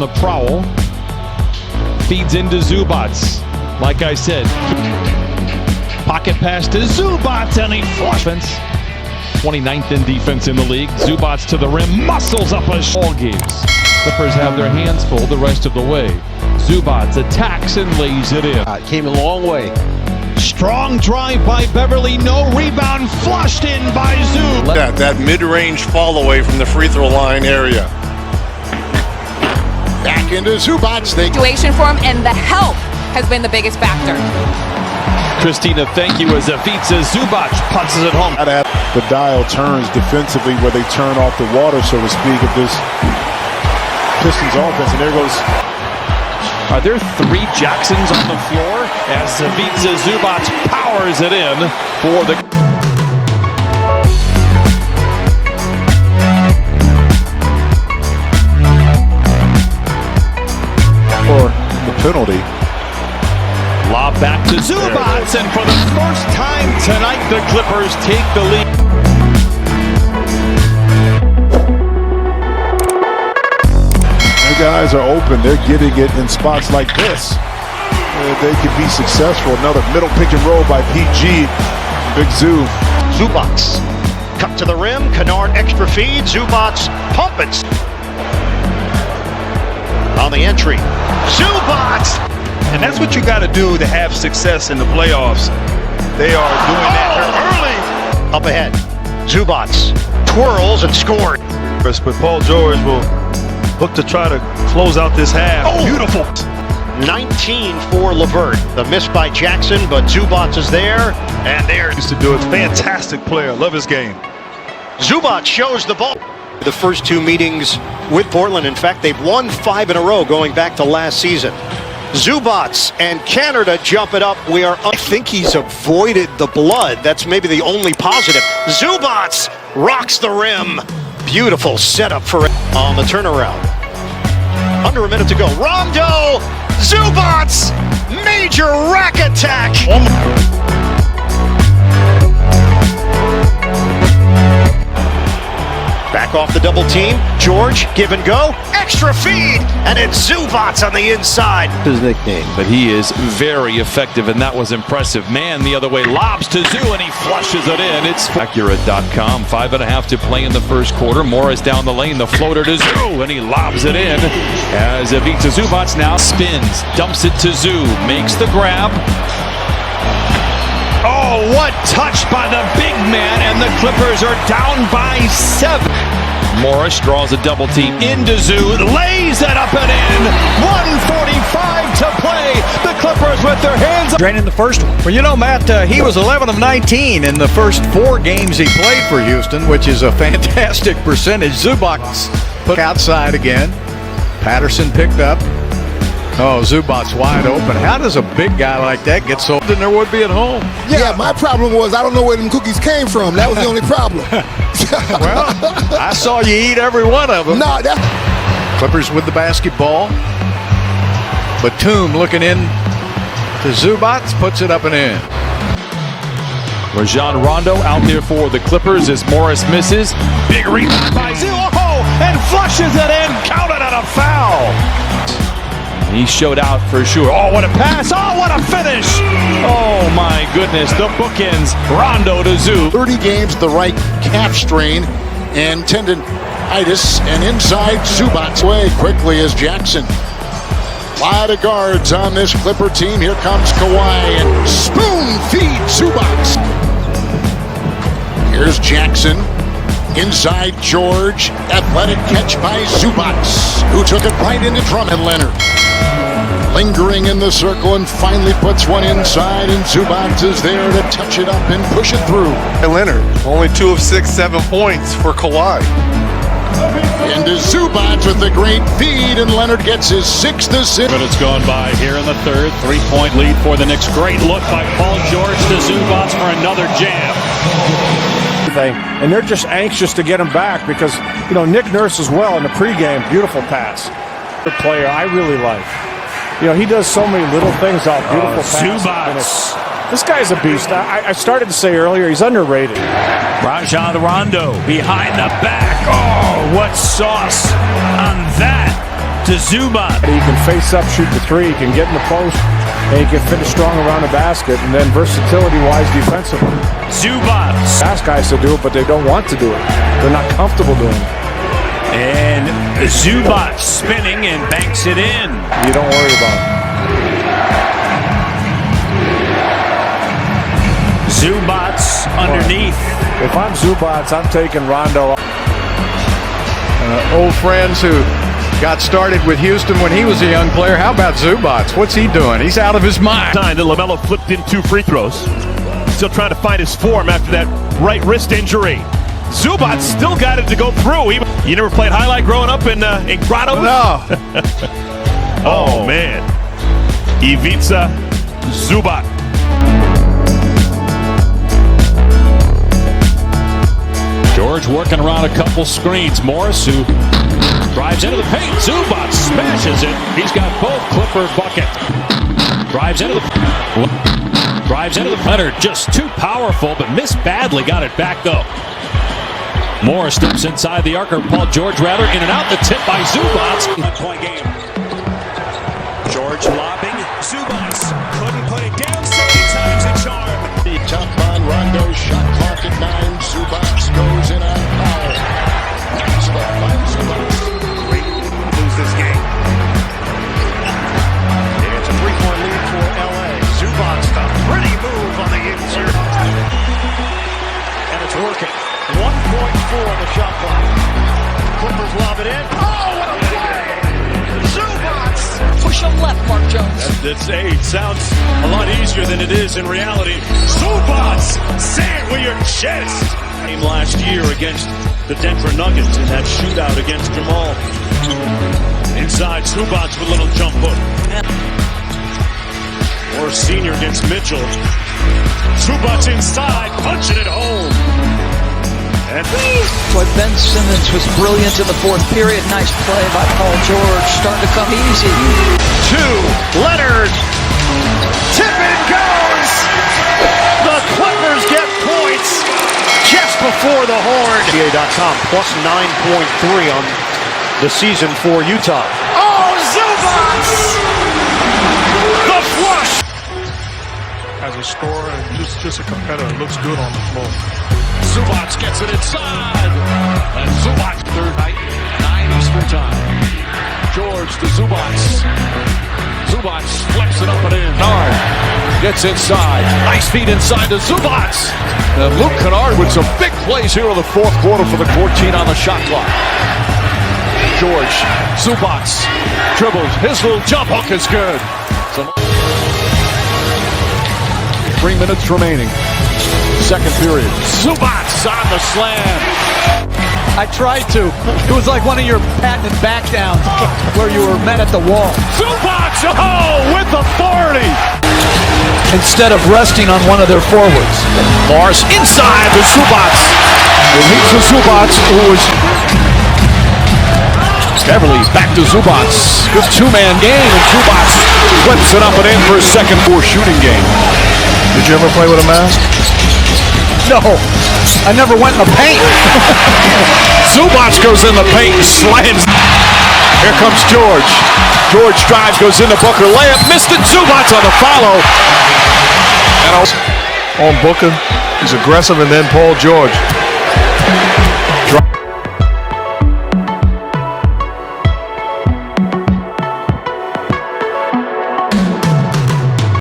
on the prowl. Feeds into Zubac. Like I said, pocket pass to Zubac and he flushes. 29th in defense in the league. Zubac to the rim, muscles up a ball games. Clippers have their hands full the rest of the way. Zubac attacks and lays it in. Came a long way. Strong drive by Beverly, no rebound, flushed in by Zoo. That mid-range fall away from the free throw line area. Back into Zubac. Situation for him, and the help has been the biggest factor. Christina, thank you, as Ivica Zubac punches it home. The dial turns defensively where they turn off the water, so to speak, of this Pistons offense, and there goes. Are there three Jacksons on the floor as Ivica Zubac powers it in for the... For the penalty. Lob back to Zubac, and for the first time tonight, the Clippers take the lead. Guys are open. They're getting it in spots like this. They could be successful. Another middle pick and roll by PG. Big Zoo. Zubac. Cut to the rim. Kennard extra feed. Zubac pump it. On the entry. Zubac. And that's what you got to do to have success in the playoffs. They are doing that early. Up ahead. Zubac twirls and scores. But Paul George will look to try to close out this half. Oh, beautiful. 19 for LeVert. The miss by Jackson, but Zubac is there, and there. Used to do it. Fantastic player. Love his game. Zubac shows the ball. The first two meetings with Portland. In fact, they've won 5 in a row going back to last season. Zubac and Canada jump it up. I think he's avoided the blood. That's maybe the only positive. Zubac rocks the rim. Beautiful setup for it on the turnaround. Under a minute to go. Rondo! Zubac! Major rack attack! Back off the double team. George, give and go. Extra feed! And it's Zubac on the inside. His nickname. But he is very effective, and that was impressive. Man, the other way, lobs to Zoo, and he flushes it in. It's accurate.com. 5.5 to play in the first quarter. Morris down the lane, the floater to Zoo, and he lobs it in. As Ivica Zubac now spins, dumps it to Zoo, makes the grab. Oh, what touch by the big man, and the Clippers are down by 7. Morris draws a double team into Zoo, lays it up and in. 1:45 to play. The Clippers with their hands up. Draining the first one. Well, you know, Matt, he was 11 of 19 in the first 4 games he played for Houston, which is a fantastic percentage. Zubac put outside again. Patterson picked up. Oh, Zubac's wide open. How does a big guy like that get so than there would be at home? Yeah, my problem was I don't know where them cookies came from. That was the only problem. Well, I saw you eat every one of them. No, Clippers with the basketball. Batum looking in to Zubac, puts it up and in. Rajon Rondo out there for the Clippers as Morris misses. Big rebound by Zoo, and flushes it in. Counted on a foul. He showed out for sure. Oh, what a pass. Oh, what a finish. Oh, my goodness. The bookends. Rondo to Zoo. 30 games, the right calf strain and tendonitis, and inside Zubac's way quickly as Jackson. Lot of guards on this Clipper team. Here comes Kawhi and spoon feed Zubac. Here's Jackson. Inside George. Athletic catch by Zubac, who took it right into Drummond. Leonard lingering in the circle and finally puts one inside, and Zubac is there to touch it up and push it through. And Leonard, only 2 of 6, 7 points for Kawhi. Into Zubac with the great feed, and Leonard gets his 6th assist. But it's gone by here in the third. 3-point lead for the Knicks. Great look by Paul George to Zubac for another jam. And they're just anxious to get him back because, you know, Nick Nurse as well in the pregame. Beautiful pass. The player I really like. You know, he does so many little things out. Beautiful pass. This guy's a beast. I started to say earlier, he's underrated. Rajon Rondo behind the back. Oh, what sauce on that. to Zubac. He can face up, shoot the three, he can get in the post, and he can finish strong around the basket, and then versatility-wise defensively. Zubac. Ask guys to do it, but they don't want to do it. They're not comfortable doing it. And Zubac spinning and banks it in. You don't worry about it. Zubac underneath. If I'm Zubac, I'm taking Rondo. Old friends who got started with Houston when he was a young player. How about Zubac? What's he doing? He's out of his mind. Time that LaMelo flipped in 2 free throws. Still trying to find his form after that right wrist injury. Zubac still got it to go through. You never played highlight growing up in Grotto? No. Oh, man. Ivica Zubac. George working around a couple screens. Morris, who drives into the paint. Zubac smashes it. He's got both Clipper bucket. Drives into the Leonard, just too powerful, but missed badly. Got it back though. Morris steps inside the arc, or Paul George rather, in and out. The tip by Zubac. Point game. George lobbing. Zubac couldn't put it down. 7 times a charm. Top on Rondo, shot clock at 9. Zubac goes in on foul. Spot by Zubac. Lose this game. It's a 3-point lead for LA. Zubac, the pretty move on the insert. And it's working. 1.4 on the shot clock. Clippers lob it in. Oh, what a play! Zubac! Push him left, Mark Jones. It sounds a lot easier than it is in reality. Zubac, say it with your chest. Game last year against the Denver Nuggets in that shootout against Jamal. Inside, Zubac with a little jump hook. Or senior against Mitchell. Zubac inside, punching it home. And Boy, Ben Simmons was brilliant in the fourth period. Nice play by Paul George. Starting to come easy. 2, Leonard. Tip and goes. The Clippers get points just before the horn. NBA.com plus 9.3 on the season for Utah. Oh, Zubac! The flush. As a scorer and just a competitor, looks good on the floor. Zubac gets it inside. And Zubac, third night, 9 Eastern time. George to Zubac. Zubac flips it up and in. Kennard gets inside. Nice feed inside to Zubac. And Luke Kennard with some big plays here in the fourth quarter for the 14 on the shot clock. George, Zubac dribbles. His little jump hook is good. 3 minutes remaining. Second period. Zubac on the slam. I tried to. It was like one of your patented back downs where you were met at the wall. Zubac, with authority. Instead of resting on one of their forwards. Morris inside to Zubac. It leads to Zubac, who was Beverly back to Zubac. Good 2-man game, and Zubac flips it up and in for his second shooting game. Did you ever play with a mask? No, I never went in the paint. Zubac goes in the paint and slams. Here comes George. George drives, goes into Booker. Layup, missed it. Zubac on the follow. And On Booker, he's aggressive, and then Paul George.